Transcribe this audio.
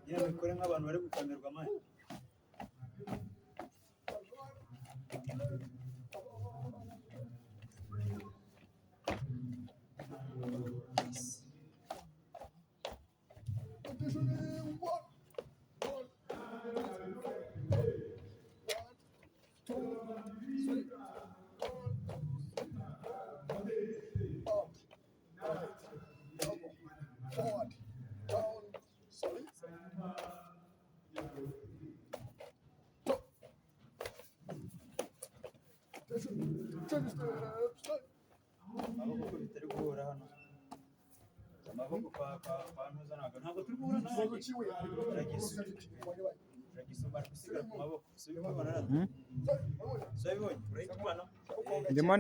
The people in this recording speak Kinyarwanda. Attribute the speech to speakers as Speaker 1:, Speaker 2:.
Speaker 1: yewe mikore nk'abantu bari gukamirwa amani. Amaboko bitari guhura hano. Amaboko kwa ntuza ntabwo turi guhura nawe. Uragisoma gusigara ku maboko. Si ubibona rero. So bibonye urahita ubana.
Speaker 2: Ndimo